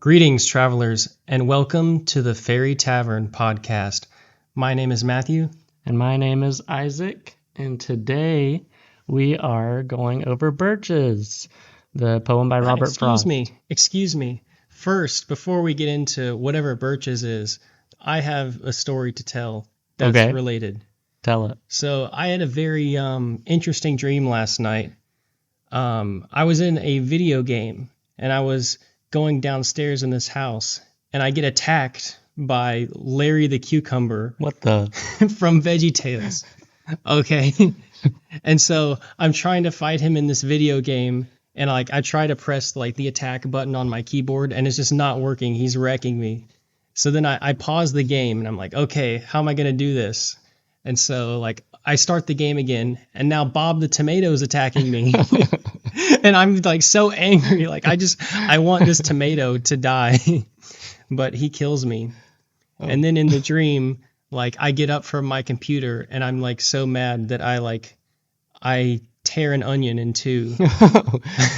Greetings, travelers, and welcome to the Faerie Tavern podcast. My name is Matthew. And my name is Isaac, and today we are going over Birches, the poem by Robert Frost. Excuse me. First, before we get into whatever Birches is, I have a story to tell that's related. Tell it. So I had a very interesting dream last night. I was in a video game, and I was going downstairs in this house, and I get attacked by Larry the Cucumber. What the? From VeggieTales. Okay. And so I'm trying to fight him in this video game, and I try to press the attack button on my keyboard, and it's just not working. He's wrecking me. So then I pause the game, and I'm like, okay, how am I going to do this? And so I start the game again, and now Bob the Tomato's attacking me. And I'm so angry. I want this tomato to die. But he kills me. Oh. And then in the dream, I get up from my computer, and I'm so mad that I tear an onion in two.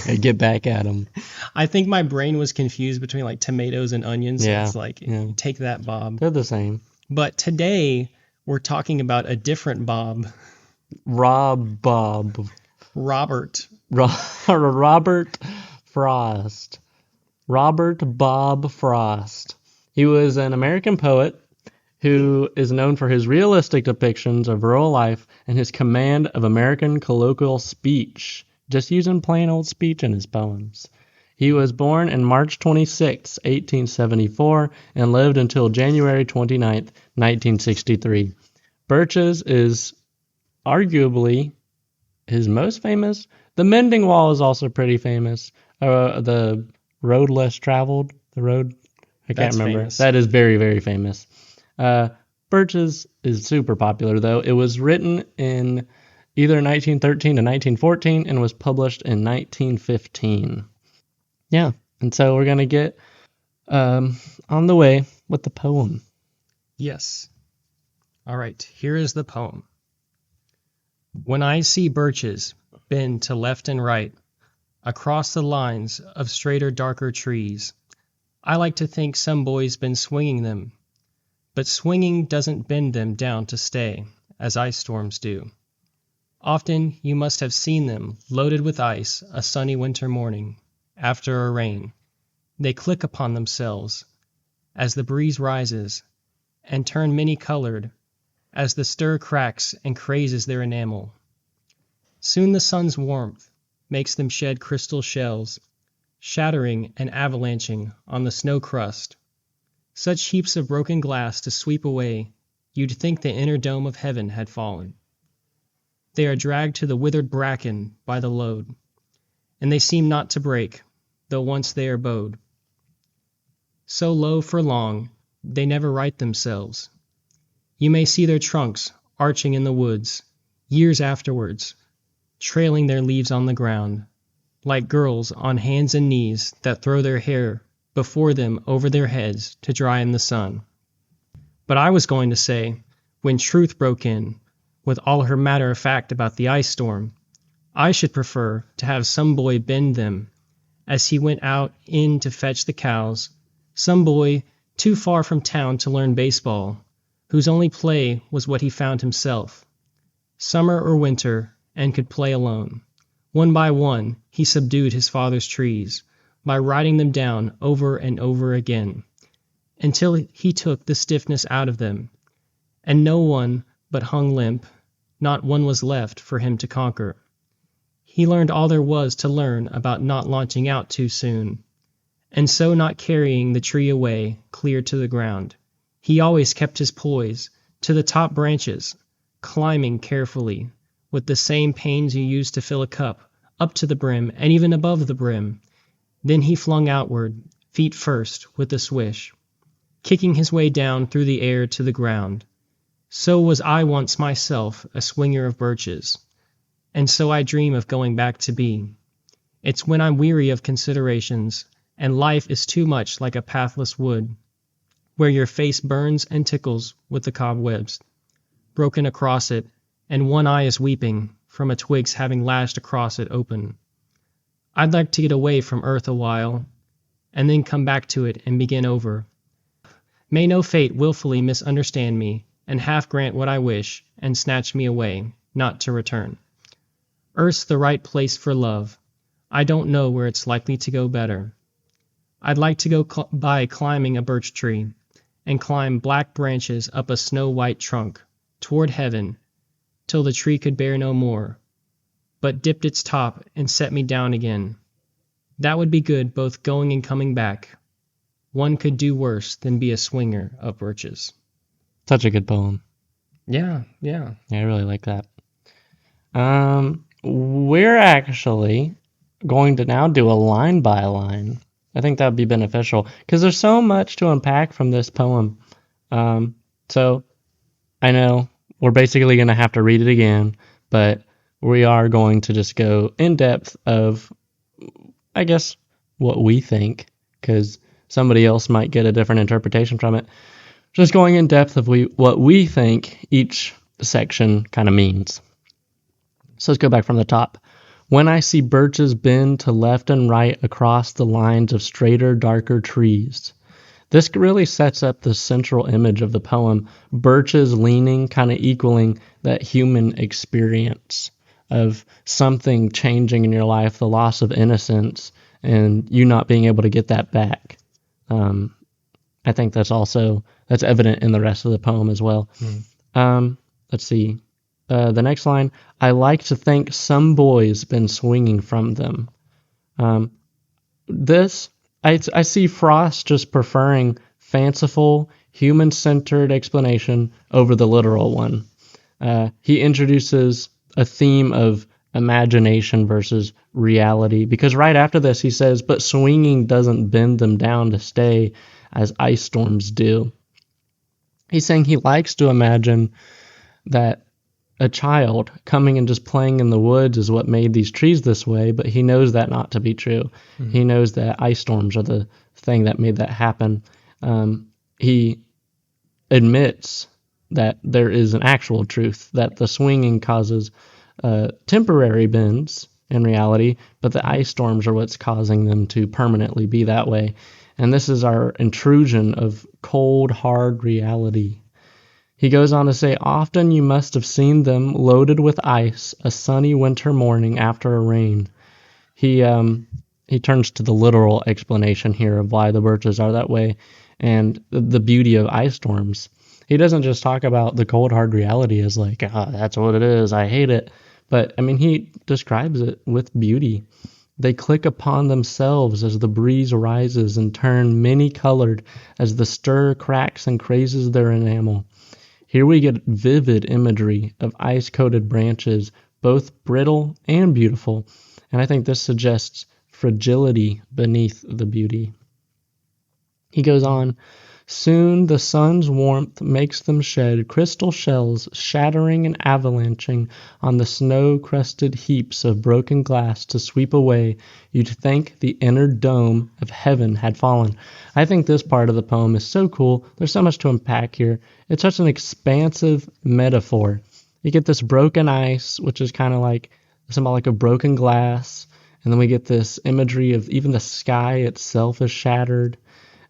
And get back at him. I think my brain was confused between tomatoes and onions. Yeah. So it's take that, Bob. They're the same. But today we're talking about a different Bob. Robert Frost. Robert Bob Frost. He was an American poet who is known for his realistic depictions of rural life and his command of American colloquial speech, just using plain old speech in his poems. He was born on March 26, 1874, and lived until January 29, 1963. Birches is arguably his most famous. The Mending Wall is also pretty famous. The Road Less Traveled, I can't remember. Famous. That is very, very famous. Birches is super popular, though. It was written in either 1913 to 1914 and was published in 1915. Yeah, and so we're going to get on the way with the poem. Yes. All right, here is the poem. When I see birches bend to left and right across the lines of straighter, darker trees, I like to think some boy's been swinging them, but swinging doesn't bend them down to stay, as ice storms do. Often you must have seen them loaded with ice a sunny winter morning, after a rain. They click upon themselves as the breeze rises, and turn many-colored as the stir cracks and crazes their enamel. Soon the sun's warmth makes them shed crystal shells, shattering and avalanching on the snow crust. Such heaps of broken glass to sweep away, you'd think the inner dome of heaven had fallen. They are dragged to the withered bracken by the load, and they seem not to break, though once they are bowed. So low for long, they never right themselves. You may see their trunks arching in the woods, years afterwards, trailing their leaves on the ground, like girls on hands and knees that throw their hair before them over their heads to dry in the sun. But I was going to say, when truth broke in, with all her matter of fact about the ice storm, I should prefer to have some boy bend them as he went out in to fetch the cows, some boy too far from town to learn baseball, whose only play was what he found himself, summer or winter, and could play alone. One by one he subdued his father's trees, by riding them down over and over again, until he took the stiffness out of them, and no one but hung limp, not one was left for him to conquer. He learned all there was to learn about not launching out too soon, and so not carrying the tree away clear to the ground. He always kept his poise to the top branches, climbing carefully, with the same pains you use to fill a cup, up to the brim and even above the brim. Then he flung outward, feet first, with a swish, kicking his way down through the air to the ground. So was I once myself a swinger of birches, and so I dream of going back to be. It's when I'm weary of considerations, and life is too much like a pathless wood, where your face burns and tickles with the cobwebs, broken across it, and one eye is weeping from a twig's having lashed across it open. I'd like to get away from earth a while, and then come back to it and begin over. May no fate willfully misunderstand me, and half grant what I wish, and snatch me away, not to return. Earth's the right place for love. I don't know where it's likely to go better. I'd like to go by climbing a birch tree, and climb black branches up a snow-white trunk, toward heaven, till the tree could bear no more, but dipped its top and set me down again. That would be good both going and coming back. One could do worse than be a swinger of birches. Such a good poem. Yeah. Yeah, I really like that. We're actually going to now do a line by line. I think that would be beneficial because there's so much to unpack from this poem. So I know we're basically going to have to read it again, but we are going to just go in depth of, I guess, what we think, because somebody else might get a different interpretation from it. Just going in depth of what we think each section kind of means. So let's go back from the top. When I see birches bend to left and right across the lines of straighter, darker trees. This really sets up the central image of the poem, birches leaning, kind of equaling that human experience of something changing in your life, the loss of innocence, and you not being able to get that back. I think that's evident in the rest of the poem as well. Let's see. The next line, I like to think some boy's been swinging from them. I see Frost just preferring fanciful, human-centered explanation over the literal one. He introduces a theme of imagination versus reality, because right after this he says, but swinging doesn't bend them down to stay as ice storms do. He's saying he likes to imagine that a child coming and just playing in the woods is what made these trees this way, but he knows that not to be true. Mm-hmm. He knows that ice storms are the thing that made that happen. He admits that there is an actual truth, that the swinging causes temporary bends in reality, but the ice storms are what's causing them to permanently be that way. And this is our intrusion of cold, hard reality. He goes on to say, often you must have seen them loaded with ice a sunny winter morning after a rain. He turns to the literal explanation here of why the birches are that way and the beauty of ice storms. He doesn't just talk about the cold, hard reality as like, that's what it is, I hate it. But, I mean, he describes it with beauty. They click upon themselves as the breeze rises and turn many-colored as the stir cracks and crazes their enamel. Here we get vivid imagery of ice-coated branches, both brittle and beautiful, and I think this suggests fragility beneath the beauty. He goes on, soon the sun's warmth makes them shed crystal shells, shattering and avalanching on the snow-crusted heaps of broken glass to sweep away. You'd think the inner dome of heaven had fallen. I think this part of the poem is so cool. There's so much to unpack here. It's such an expansive metaphor. You get this broken ice, which is kind of like symbolic of broken glass, and then we get this imagery of even the sky itself is shattered.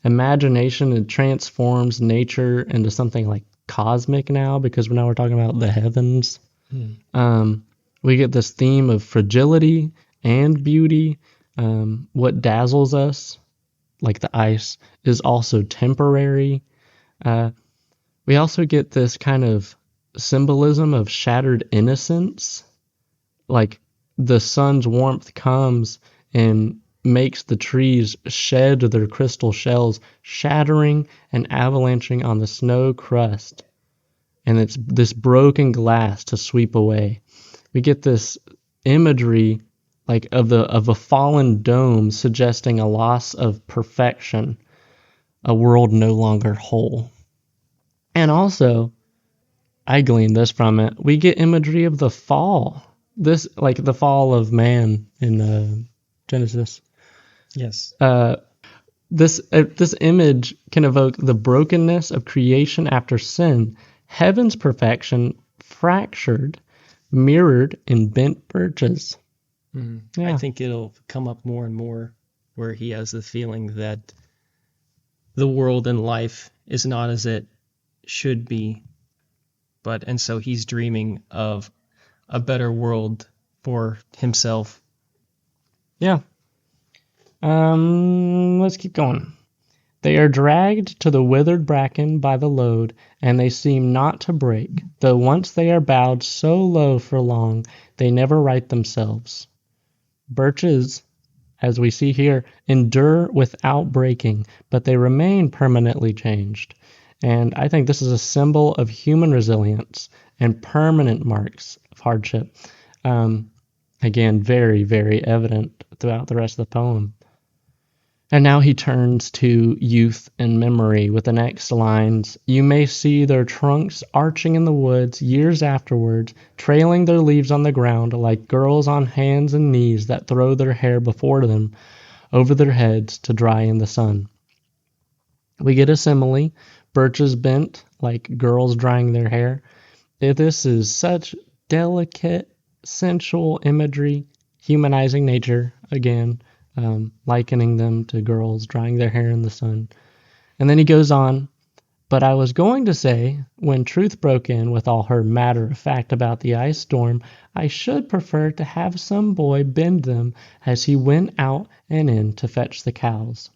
Imagination, it transforms nature into something like cosmic now, because now we're talking about the heavens. We get this theme of fragility and beauty. What dazzles us, like the ice, is also temporary. We also get this kind of symbolism of shattered innocence. Like the sun's warmth comes and makes the trees shed their crystal shells, shattering and avalanching on the snow crust. And it's this broken glass to sweep away. We get this imagery like of a fallen dome suggesting a loss of perfection, a world no longer whole. And also, I gleaned this from it, we get imagery of the fall. This, like the fall of man in Genesis. Yes. This image can evoke the brokenness of creation after sin, heaven's perfection fractured, mirrored in bent birches. Yeah. I think it'll come up more and more where he has the feeling that the world and life is not as it should be, and so he's dreaming of a better world for himself. Yeah. Let's keep going. They are dragged to the withered bracken by the load, and they seem not to break, though once they are bowed so low for long, they never right themselves. Birches, as we see here, endure without breaking, but they remain permanently changed. And I think this is a symbol of human resilience and permanent marks of hardship. Again, very, very evident throughout the rest of the poem. And now he turns to youth and memory with the next lines. You may see their trunks arching in the woods years afterwards, trailing their leaves on the ground like girls on hands and knees that throw their hair before them over their heads to dry in the sun. We get a simile, birches bent like girls drying their hair. This is such delicate, sensual imagery, humanizing nature again. Likening them to girls drying their hair in the sun. And then he goes on, but I was going to say, when truth broke in with all her matter of fact about the ice storm, I should prefer to have some boy bend them as he went out and in to fetch the cows.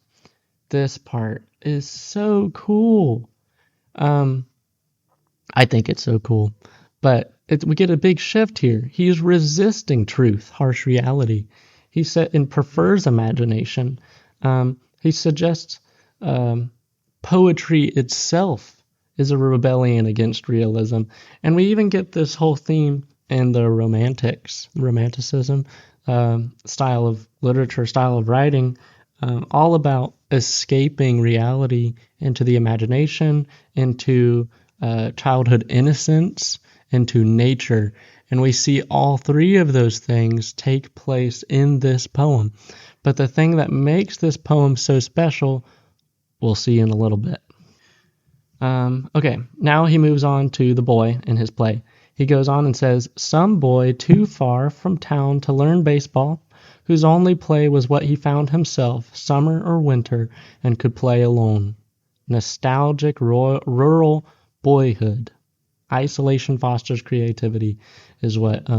This part is so cool. I think it's so cool. But we get a big shift here. He's resisting truth, harsh reality. He said and prefers imagination. He suggests poetry itself is a rebellion against realism. And we even get this whole theme in the romanticism style of literature, style of writing, all about escaping reality into the imagination, into childhood innocence, into nature. And we see all three of those things take place in this poem. But the thing that makes this poem so special, we'll see in a little bit. Okay, now he moves on to the boy in his play. He goes on and says, some boy too far from town to learn baseball, whose only play was what he found himself, summer or winter, and could play alone. Nostalgic rural boyhood. Isolation fosters creativity is what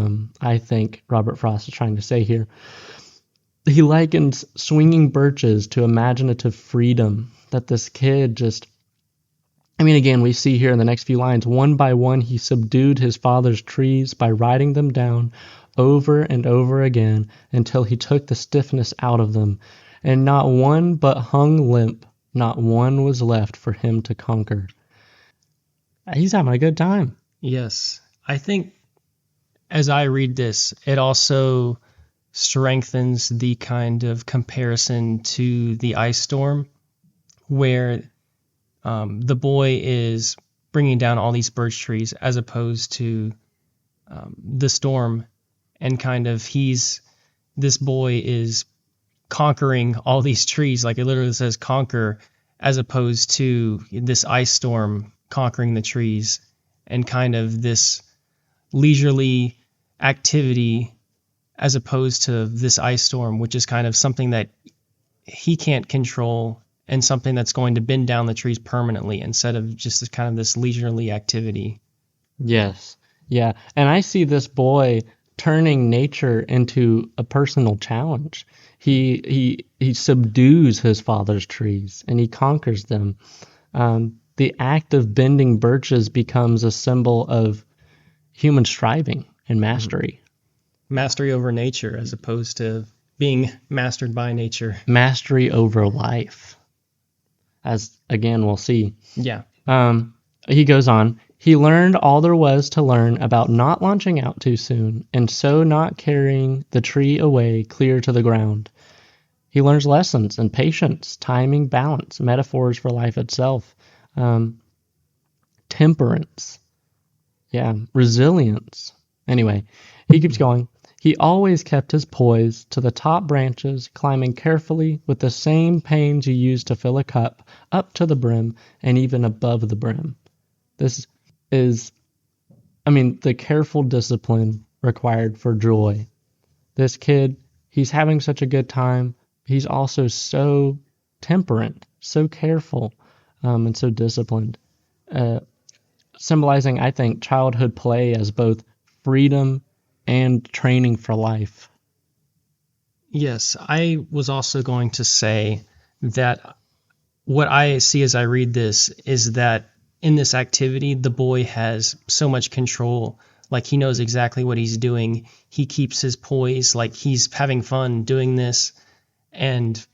I think Robert Frost is trying to say here. He likens swinging birches to imaginative freedom, that this kid just, again, we see here in the next few lines, one by one he subdued his father's trees by riding them down over and over again until he took the stiffness out of them, and not one but hung limp, not one was left for him to conquer. He's having a good time. Yes. I think as I read this, it also strengthens the kind of comparison to the ice storm where the boy is bringing down all these birch trees as opposed to the storm, and kind of this boy is conquering all these trees, like it literally says conquer, as opposed to this ice storm conquering the trees, and kind of this leisurely activity as opposed to this ice storm, which is kind of something that he can't control and something that's going to bend down the trees permanently instead of just this leisurely activity. Yes. Yeah. And I see this boy turning nature into a personal challenge. He subdues his father's trees and he conquers them. The act of bending birches becomes a symbol of human striving and mastery. Mastery over nature as opposed to being mastered by nature. Mastery over life. As, again, we'll see. Yeah. He goes on, he learned all there was to learn about not launching out too soon, and so not carrying the tree away clear to the ground. He learns lessons in patience, timing, balance, metaphors for life itself. Temperance, resilience. Anyway, he keeps going. He always kept his poise to the top branches, climbing carefully with the same pains you use to fill a cup, up to the brim and even above the brim. This is, the careful discipline required for joy. This kid, he's having such a good time. he's also so temperate, so careful, and so disciplined, symbolizing, I think, childhood play as both freedom and training for life. Yes, I was also going to say that what I see as I read this is that in this activity, the boy has so much control. Like he knows exactly what he's doing. He keeps his poise, like he's having fun doing this. And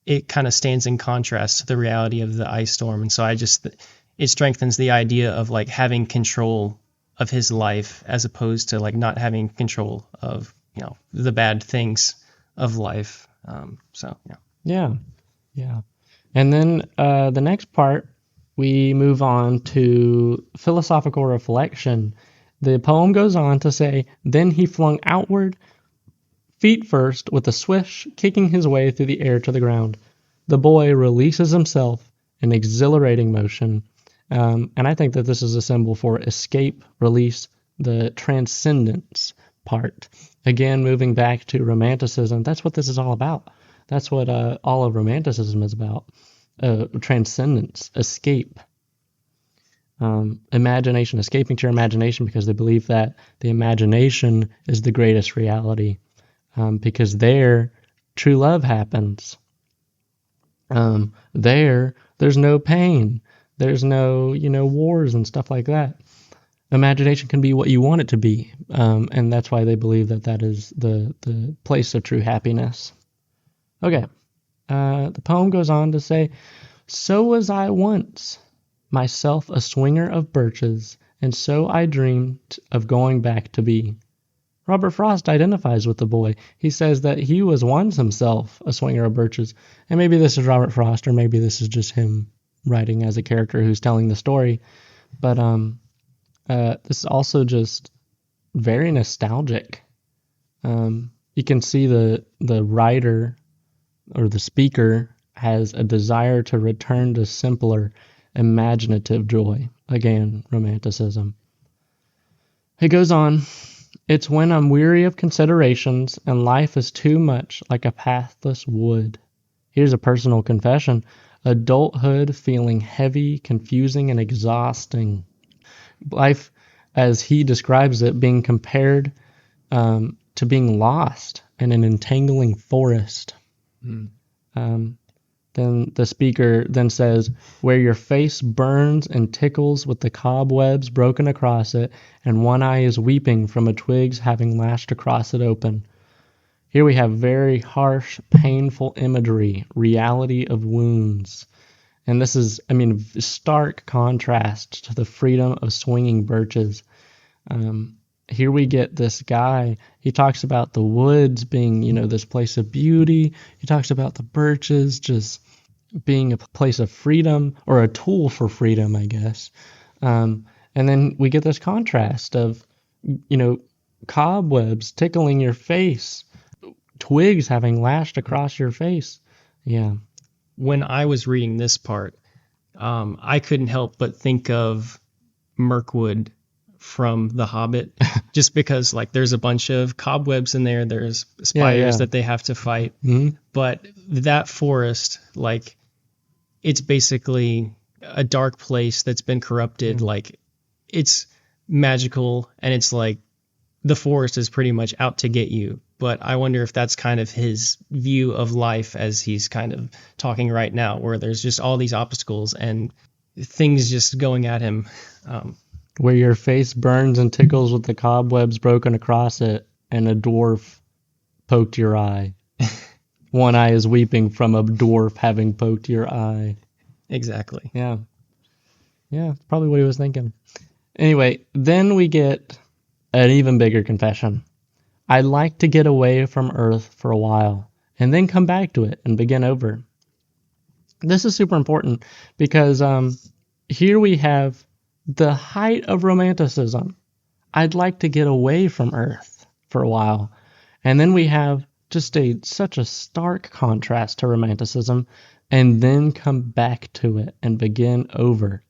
it kind of stands in contrast to the reality of the ice storm. And so it strengthens the idea of like having control of his life as opposed to like not having control of, the bad things of life. Yeah, yeah. And then the next part, we move on to philosophical reflection. The poem goes on to say, then he flung outward, feet first, with a swish, kicking his way through the air to the ground. The boy releases himself in exhilarating motion. And I think that this is a symbol for escape, release, the transcendence part. Again, moving back to romanticism, that's what this is all about. That's what all of romanticism is about. Transcendence, escape. Imagination, escaping to your imagination, because they believe that the imagination is the greatest reality, because there true love happens. There's no pain. There's no, wars and stuff like that. Imagination can be what you want it to be, and that's why they believe that is the place of true happiness. Okay, the poem goes on to say, so was I once, myself a swinger of birches, and so I dreamed of going back to be. Robert Frost identifies with the boy. He says that he was once himself a swinger of birches. And maybe this is Robert Frost, or maybe this is just him writing as a character who's telling the story. But this is also just very nostalgic. You can see the writer or the speaker has a desire to return to simpler, imaginative joy. Again, romanticism. It goes on. It's when I'm weary of considerations and life is too much like a pathless wood. Here's a personal confession. Adulthood feeling heavy, confusing, and exhausting. Life, as he describes it, being compared to being lost in an entangling forest. Then the speaker then says, where your face burns and tickles with the cobwebs broken across it, and one eye is weeping from a twig's having lashed across it open. Here we have very harsh, painful imagery, reality of wounds. And this is, stark contrast to the freedom of swinging birches. Here we get this guy, he talks about the woods being, this place of beauty. He talks about the birches just being a place of freedom, or a tool for freedom, I guess. And then we get this contrast of, cobwebs tickling your face, twigs having lashed across your face. Yeah. When I was reading this part, I couldn't help but think of Mirkwood from The Hobbit, just because there's a bunch of cobwebs in there. There's spiders that they have to fight. Mm-hmm. But that forest, it's basically a dark place that's been corrupted. Mm-hmm. It's magical, and it's the forest is pretty much out to get you. But I wonder if that's kind of his view of life as he's kind of talking right now, where there's just all these obstacles and things just going at him. Where your face burns and tickles with the cobwebs broken across it, and a dwarf poked your eye. One eye is weeping from a dwarf having poked your eye. Exactly. Yeah. Yeah, probably what he was thinking. Anyway, then we get an even bigger confession. I'd like to get away from Earth for a while, and then come back to it and begin over. This is super important because here we have the height of romanticism. I'd like to get away from Earth for a while. And then we have just such a stark contrast to romanticism, and then come back to it and begin over.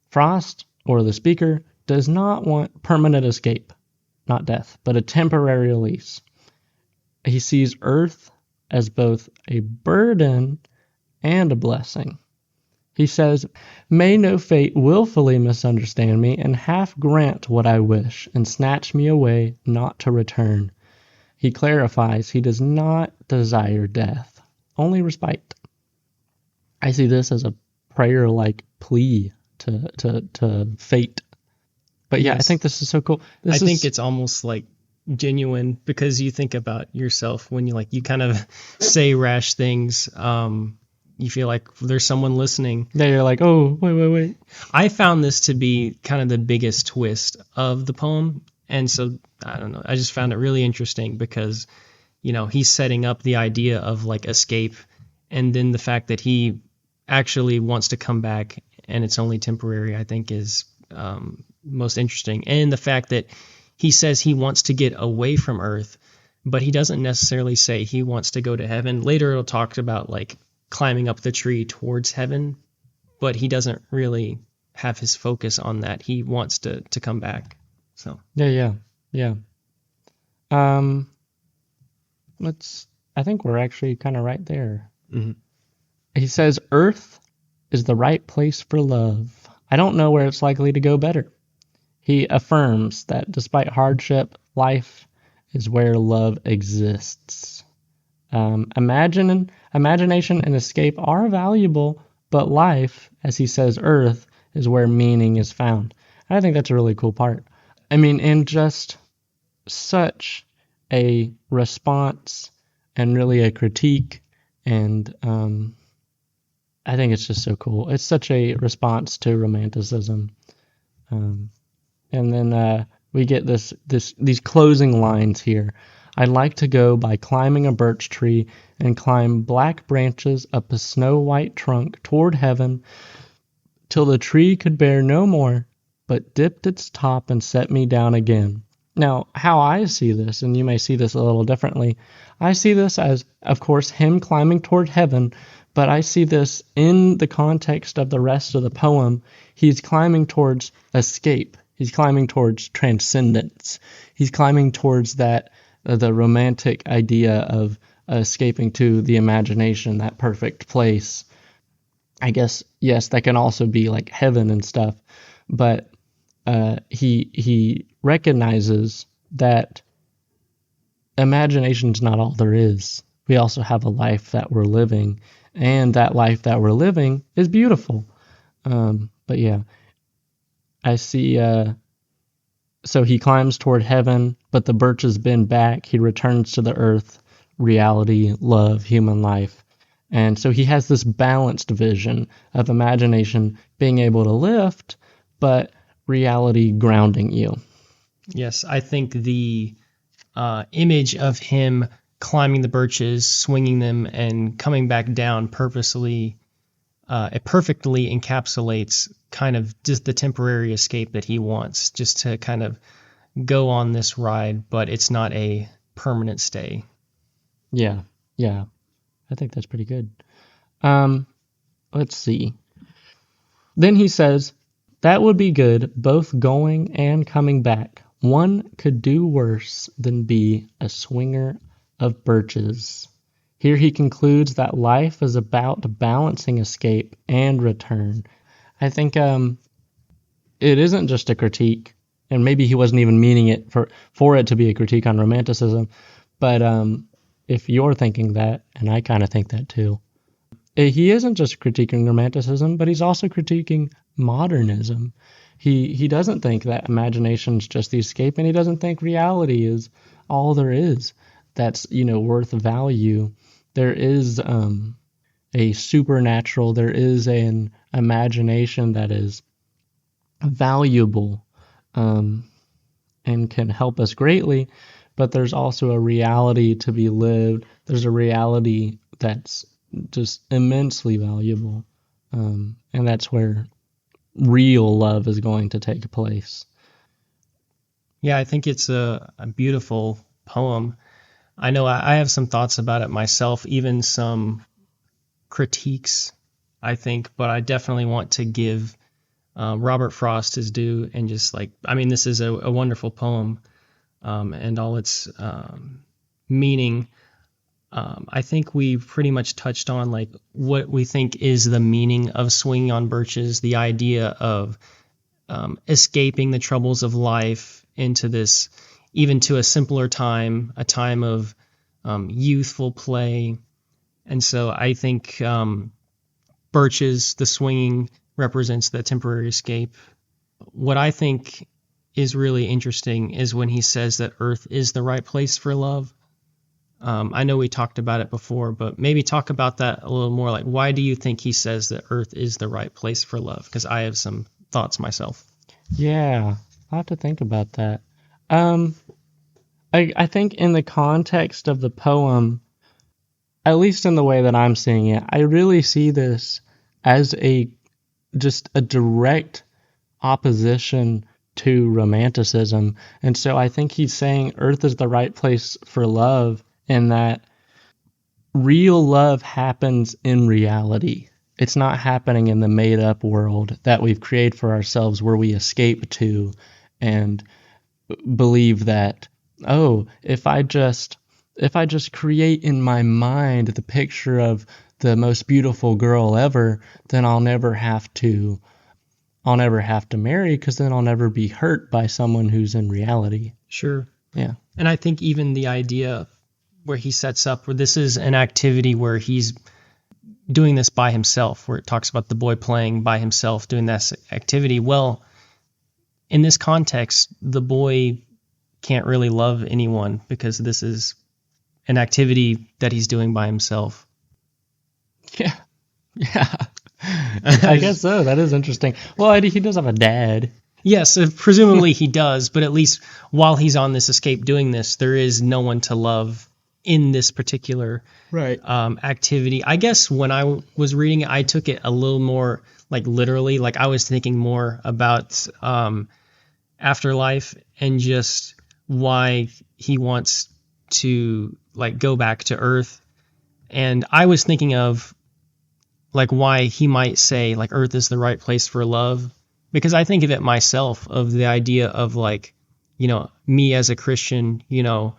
Frost, or the speaker, does not want permanent escape, not death, but a temporary release. He sees Earth as both a burden and a blessing. He says, "May no fate willfully misunderstand me, and half grant what I wish, and snatch me away, not to return." He clarifies he does not desire death, only respite. I see this as a prayer-like plea to fate. But yeah, I Yes. think this is so cool. I think it's almost like genuine, because you think about yourself when you kind of say rash things. You feel like there's someone listening. Yeah, you're like, oh, wait. I found this to be kind of the biggest twist of the poem. And so, I don't know, I just found it really interesting because, he's setting up the idea of like escape, and then the fact that he actually wants to come back and it's only temporary, I think is most interesting. And the fact that he says he wants to get away from Earth, but he doesn't necessarily say he wants to go to heaven. Later it'll talk about like climbing up the tree towards heaven, but he doesn't really have his focus on that. He wants to come back. So Yeah. I think we're actually kind of right there. Mhm. He says, "Earth is the right place for love. I don't know where it's likely to go better." He affirms that despite hardship, life is where love exists. Imagination and escape are valuable, but life, as he says, Earth is where meaning is found. And I think that's a really cool part. I mean, in just such a response and really a critique, and I think it's just so cool. It's such a response to romanticism. And then we get these closing lines here. "I'd like to go by climbing a birch tree and climb black branches up a snow-white trunk toward heaven till the tree could bear no more, but dipped its top and set me down again." Now, how I see this, and you may see this a little differently, I see this as, of course, him climbing toward heaven, but I see this in the context of the rest of the poem. He's climbing towards escape. He's climbing towards transcendence. He's climbing towards that, the romantic idea of escaping to the imagination, that perfect place. I guess, yes, that can also be like heaven and stuff, but he recognizes that imagination's not all there is. We also have a life that we're living, and that life that we're living is beautiful. But yeah, I see. So he climbs toward heaven, but the birches bend back. He returns to the earth, reality, love, human life. And so he has this balanced vision of imagination being able to lift, but reality grounding you. Yes, I think the image of him climbing the birches, swinging them, and coming back down purposely, it perfectly encapsulates kind of just the temporary escape that he wants, just to kind of go on this ride, but it's not a permanent stay. Yeah. I think that's pretty good. Let's see. Then he says, "That would be good, both going and coming back. One could do worse than be a swinger of birches." Here he concludes that life is about balancing escape and return. I think it isn't just a critique, and maybe he wasn't even meaning it for it to be a critique on romanticism, but if you're thinking that, and I kind of think that too, he isn't just critiquing romanticism, but he's also critiquing modernism. He doesn't think that imagination's just the escape, and he doesn't think reality is all there is that's, worth value. There is a supernatural, there is an imagination that is valuable and can help us greatly, but there's also a reality to be lived. There's a reality that's just immensely valuable, and that's where real love is going to take place. Yeah, I think it's a beautiful poem. I know I have some thoughts about it myself, even some critiques, I think, but I definitely want to give Robert Frost his due, and just this is a wonderful poem, and all its meaning. I think we pretty much touched on like what we think is the meaning of swinging on birches, the idea of escaping the troubles of life into this, even to a simpler time, a time of youthful play. And so I think birches, the swinging, represents the temporary escape. What I think is really interesting is when he says that earth is the right place for love. I know we talked about it before, but maybe talk about that a little more. Like, why do you think he says that earth is the right place for love? Because I have some thoughts myself. Yeah, I'll have to think about that. I think in the context of the poem, at least in the way that I'm seeing it, I really see this as just a direct opposition to romanticism. And so I think he's saying earth is the right place for love, and that real love happens in reality. It's not happening in the made up world that we've created for ourselves where we escape to and believe that, oh, if I just create in my mind the picture of the most beautiful girl ever, then I'll never have to marry, because then I'll never be hurt by someone who's in reality. Sure. Yeah. And I think even the idea where he sets up where this is an activity where he's doing this by himself, where it talks about the boy playing by himself, doing this activity. Well, in this context, the boy can't really love anyone because this is an activity that he's doing by himself. Yeah. Yeah. I guess so. That is interesting. Well, he does have a dad. Yes, presumably he does, but at least while he's on this escape doing this, there is no one to love in this particular activity. I guess when I was reading it, I took it a little more like literally, like I was thinking more about afterlife and just why he wants to like go back to Earth. And I was thinking of like why he might say like Earth is the right place for love, because I think of it myself, of the idea of like, you know, me as a Christian, you know,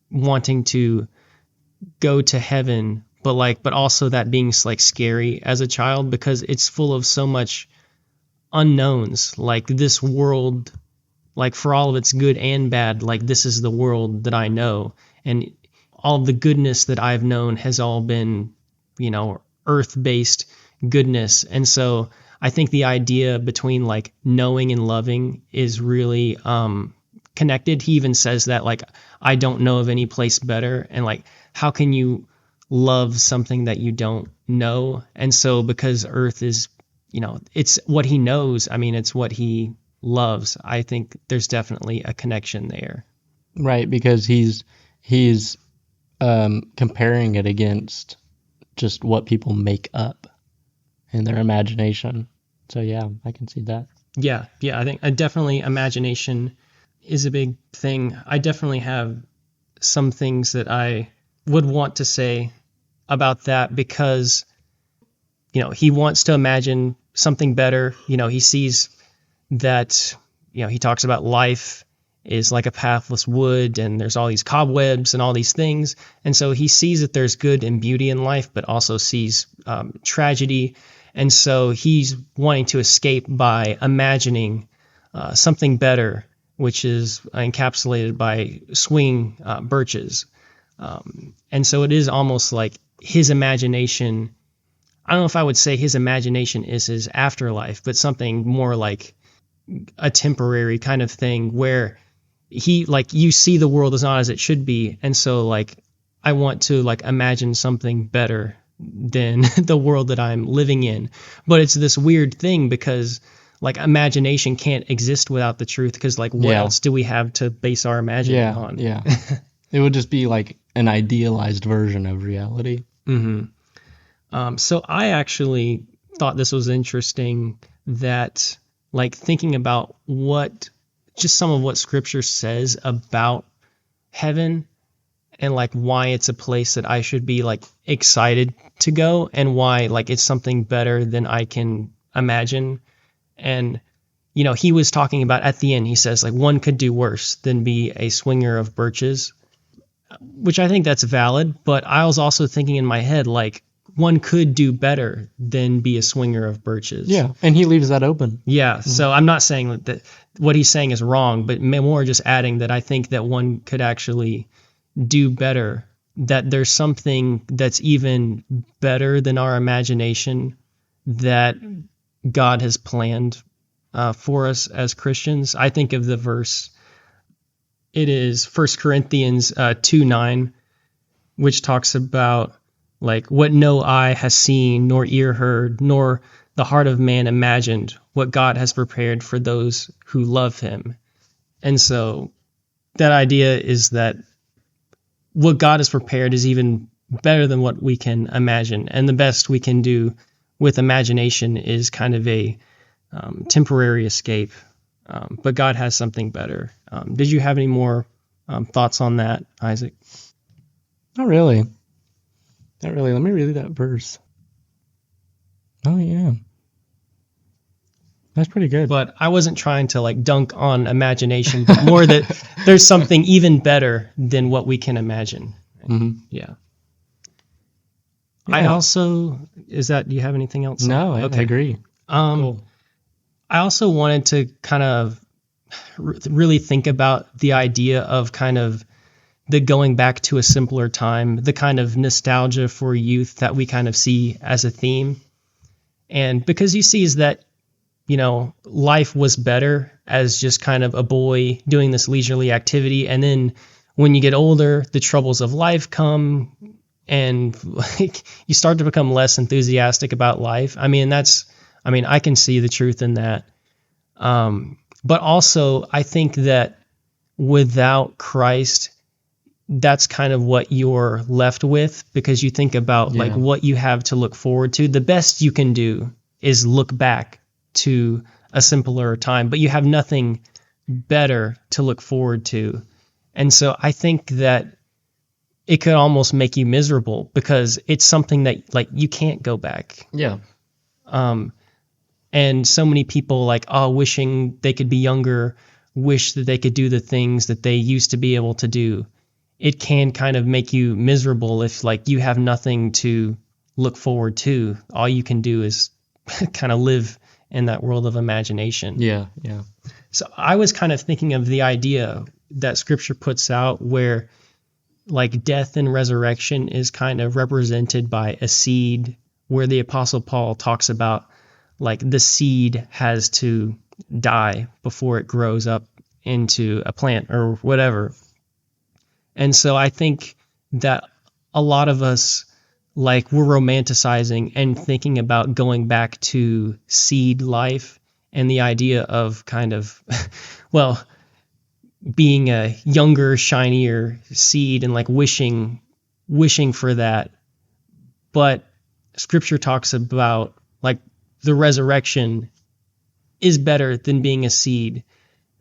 wanting to go to heaven, but also that being like scary as a child because it's full of so much unknowns. Like this world, like for all of its good and bad, like this is the world that I know, and all of the goodness that I've known has all been, you know, earth-based goodness. And so I think the idea between like knowing and loving is really connected. He even says that like, I don't know of any place better. And like, how can you love something that you don't know? And so because Earth is, you know, it's what he knows. I mean, it's what he loves. I think there's definitely a connection there. Right, because he's comparing it against just what people make up in their imagination. So yeah, I can see that. Yeah, I think definitely imagination is a big thing. I definitely have some things that I would want to say about that because, you know, he wants to imagine something better. You know, he sees that, you know, he talks about life is like a pathless wood and there's all these cobwebs and all these things. And so he sees that there's good and beauty in life, but also sees tragedy. And so he's wanting to escape by imagining something better, which is encapsulated by swinging birches. And so it is almost like his imagination. I don't know if I would say his imagination is his afterlife, but something more like a temporary kind of thing where he, like, you see the world is not as it should be. And so like, I want to like imagine something better than the world that I'm living in. But it's this weird thing because like imagination can't exist without the truth. Because like, what else do we have to base our imagining on? Yeah. It would just be like an idealized version of reality. Mm-hmm. So I actually thought this was interesting that like thinking about just some of what scripture says about heaven and like why it's a place that I should be like excited to go and why like it's something better than I can imagine. And, you know, he was talking about at the end, he says like one could do worse than be a swinger of birches. which I think that's valid. But I was also thinking in my head, like, one could do better than be a swinger of birches. Yeah, and he leaves that open. Yeah, so I'm not saying that what he's saying is wrong, but more just adding that I think that one could actually do better, that there's something that's even better than our imagination that God has planned for us as Christians. I think of the verse, it is 1 Corinthians 2:9, which talks about like what no eye has seen, nor ear heard, nor the heart of man imagined, what God has prepared for those who love him. And so that idea is that what God has prepared is even better than what we can imagine. And the best we can do with imagination is kind of a temporary escape. But God has something better. Did you have any more thoughts on that, Isaac? Not really. Not really. Let me read that verse. Oh, yeah. That's pretty good. But I wasn't trying to like dunk on imagination, but more that there's something even better than what we can imagine. Mm-hmm. Yeah. I also, do you have anything else? No, I agree. Cool. I also wanted to kind of really think about the idea of kind of the going back to a simpler time, the kind of nostalgia for youth that we kind of see as a theme. And because he sees that, life was better as just kind of a boy doing this leisurely activity. And then when you get older, the troubles of life come and like you start to become less enthusiastic about life. I can see the truth in that. But also I think that without Christ, that's kind of what you're left with, because you think about like what you have to look forward to. The best you can do is look back to a simpler time, but you have nothing better to look forward to. And so I think that it could almost make you miserable because it's something that like you can't go back. Yeah. And so many people wishing they could be younger, wish that they could do the things that they used to be able to do. It can kind of make you miserable if like you have nothing to look forward to. All you can do is kind of live in that world of imagination. Yeah. So I was kind of thinking of the idea that Scripture puts out where like death and resurrection is kind of represented by a seed, where the Apostle Paul talks about like the seed has to die before it grows up into a plant or whatever. And so I think that a lot of us, like, we're romanticizing and thinking about going back to seed life and the idea of kind of, well, being a younger, shinier seed and like wishing for that. But Scripture talks about like the resurrection is better than being a seed.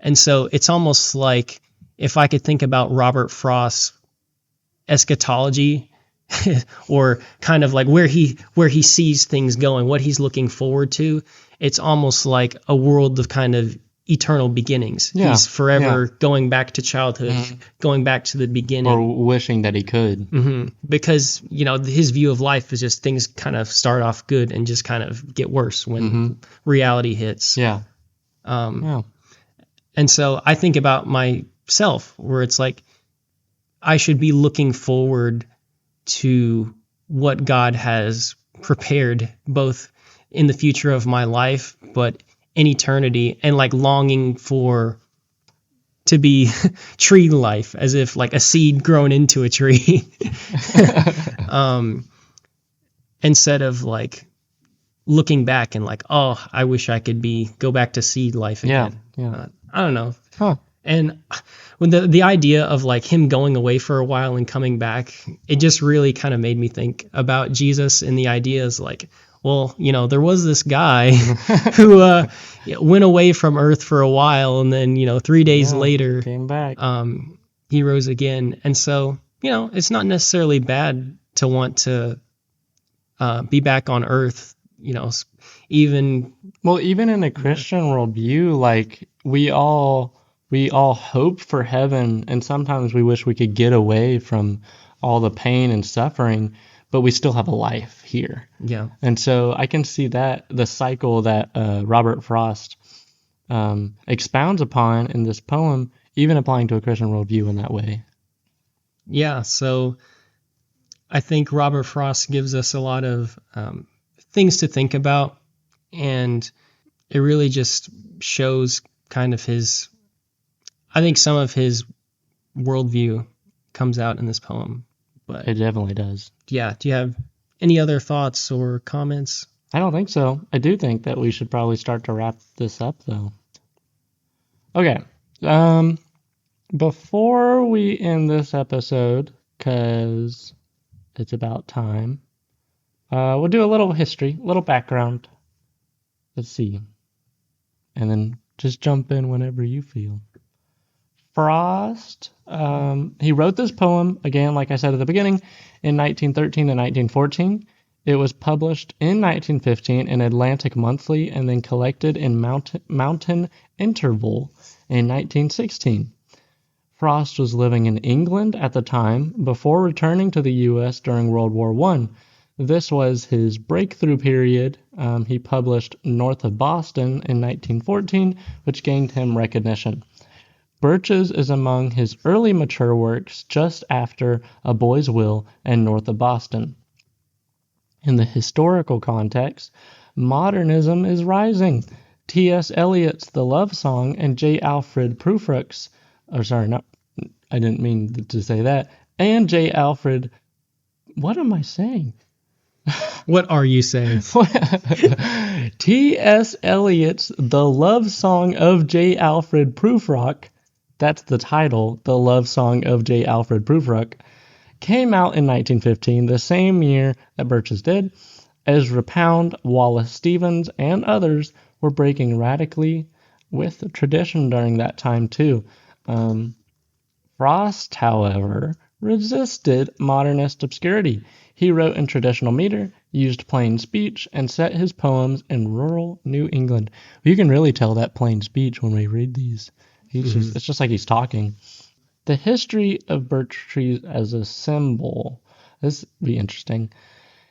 And so it's almost like if I could think about Robert Frost's eschatology or kind of like where he sees things going, what he's looking forward to, it's almost like a world of kind of eternal beginnings. Yeah. He's forever going back to childhood, going back to the beginning. Or wishing that he could. Mm-hmm. Because, his view of life is just things kind of start off good and just kind of get worse when reality hits. Yeah. And so I think about myself where it's like I should be looking forward to what God has prepared both in the future of my life, but in eternity, and like longing to be tree life, as if like a seed grown into a tree. Instead of like looking back and like, oh, I wish I could go back to seed life again. Yeah. I don't know. Huh. And when the idea of like him going away for a while and coming back, it just really kind of made me think about Jesus, and the idea is like, well, there was this guy who went away from earth for a while, and then 3 days later came back. He rose again. And so it's not necessarily bad to want to be back on earth. Even in a Christian worldview, like we all We all hope for heaven, and sometimes we wish we could get away from all the pain and suffering, but we still have a life here. Yeah. And so I can see that the cycle that Robert Frost expounds upon in this poem, even applying to a Christian worldview in that way. Yeah. So I think Robert Frost gives us a lot of things to think about, and it really just shows kind of his, I think some of his worldview comes out in this poem. But It definitely does. yeah, do you have any other thoughts or comments? I don't think so. I do think that we should probably start to wrap this up, though. Okay. Before we end this episode, because it's about time, we'll do a little history, a little background. Let's see. And then just jump in whenever you feel. Frost, he wrote this poem, again, like I said at the beginning, in 1913 and 1914. It was published in 1915 in Atlantic Monthly and then collected in Mountain Interval in 1916. Frost was living in England at the time before returning to the U.S. during World War I. This was his breakthrough period. He published North of Boston in 1914, which gained him recognition. Birches is among his early mature works just after A Boy's Will and North of Boston. In the historical context, modernism is rising. T.S. Eliot's The Love Song and J. Alfred Prufrock's, I didn't mean to say that, and J. Alfred, what am I saying? What are you saying? T.S. Eliot's The Love Song of J. Alfred Prufrock, that's the title, The Love Song of J. Alfred Prufrock, came out in 1915, the same year that Birches did. Ezra Pound, Wallace Stevens, and others were breaking radically with tradition during that time too. Frost, however, resisted modernist obscurity. He wrote in traditional meter, used plain speech, and set his poems in rural New England. You can really tell that plain speech when we read these. It's just like he's talking. The history of birch trees as a symbol. This would be interesting.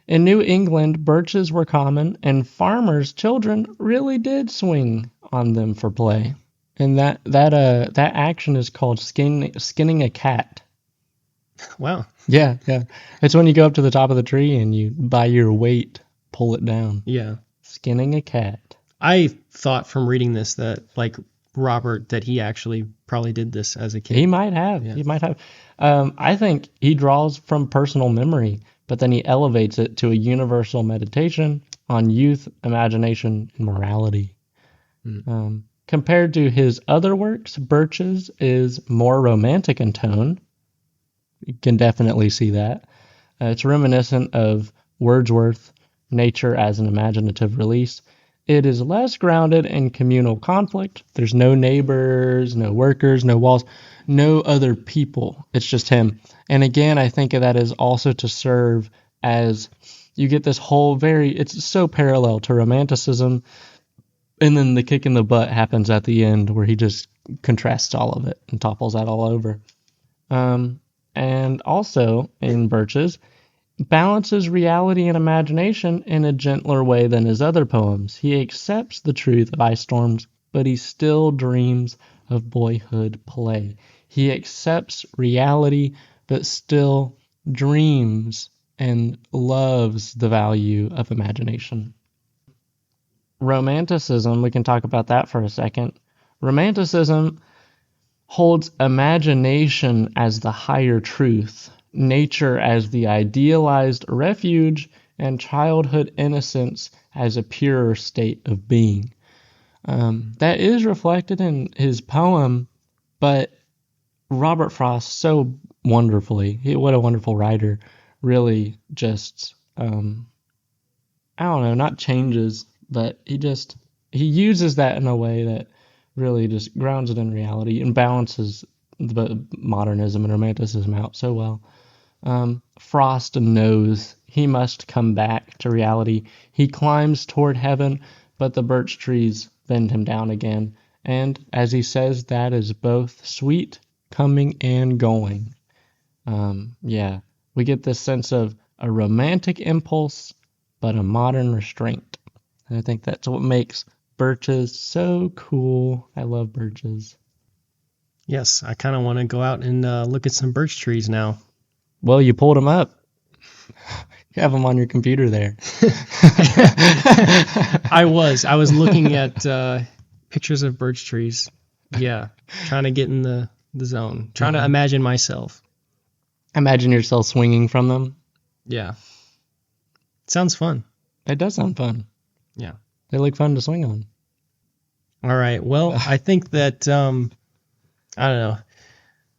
In New England, birches were common, and farmers' children really did swing on them for play. And that action is called skinning a cat. Wow. Yeah. It's when you go up to the top of the tree and you, by your weight, pull it down. Yeah. Skinning a cat. I thought from reading this that, like Robert, that he actually probably did this as a kid. He might have. Yeah. He might have. I think he draws from personal memory, but then he elevates it to a universal meditation on youth, imagination, and morality. Compared to his other works, Birches is more romantic in tone. You can definitely see that. It's reminiscent of Wordsworth, nature as an imaginative release. It is less grounded in communal conflict. There's no neighbors, no workers, no walls, no other people. It's just him. And again, I think of that as also to serve as you get this whole it's so parallel to Romanticism. And then the kick in the butt happens at the end where he just contrasts all of it and topples that all over. And also in Birches, balances reality and imagination in a gentler way than his other poems. He accepts the truth of ice storms, but he still dreams of boyhood play. He accepts reality, but still dreams and loves the value of imagination. Romanticism, we can talk about that for a second. Romanticism holds imagination as the higher truth, nature as the idealized refuge, and childhood innocence as a purer state of being. That is reflected in his poem, but Robert Frost so wonderfully, what a wonderful writer, really just, I don't know, not changes, but he uses that in a way that really just grounds it in reality and balances the modernism and romanticism out so well. Frost knows he must come back to reality. He climbs toward heaven, but the birch trees bend him down again, And as he says, that is both sweet, coming, and going. Yeah, we get this sense of a romantic impulse, but a modern restraint. And I think that's what makes Birches so cool. I love Birches. Yes, I kind of want to go out and look at some birch trees now. Well, you pulled them up. You have them on your computer there. I was looking at pictures of birch trees. Yeah, trying to get in the zone. Trying to imagine myself. Imagine yourself swinging from them. Yeah. Sounds fun. It does sound fun. Yeah. They look fun to swing on. All right. Well, I think that, I don't know.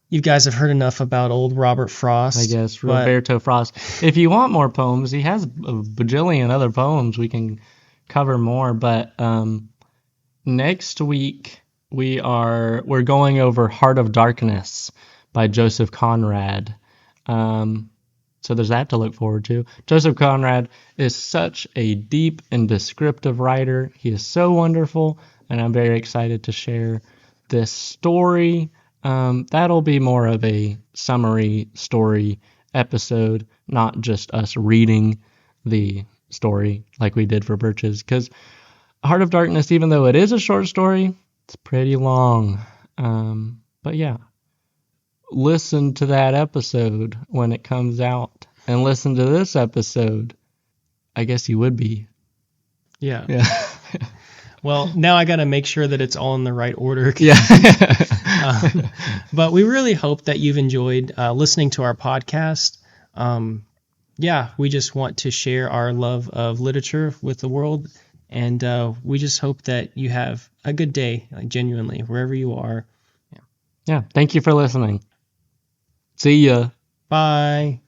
You guys have heard enough about old Robert Frost. I guess, Roberto Frost. If you want more poems, he has a bajillion other poems. We can cover more, but next week we're going over Heart of Darkness by Joseph Conrad. So there's that to look forward to. Joseph Conrad is such a deep and descriptive writer. He is so wonderful, and I'm very excited to share this story. That'll be more of a summary story episode, not just us reading the story like we did for Birches. Because Heart of Darkness, even though it is a short story, it's pretty long. But yeah, listen to that episode when it comes out, and listen to this episode. I guess you would be. Yeah. Well, now I got to make sure that it's all in the right order. Yeah. But we really hope that you've enjoyed listening to our podcast. We just want to share our love of literature with the world. And we just hope that you have a good day, genuinely, wherever you are. Yeah. Thank you for listening. See ya. Bye.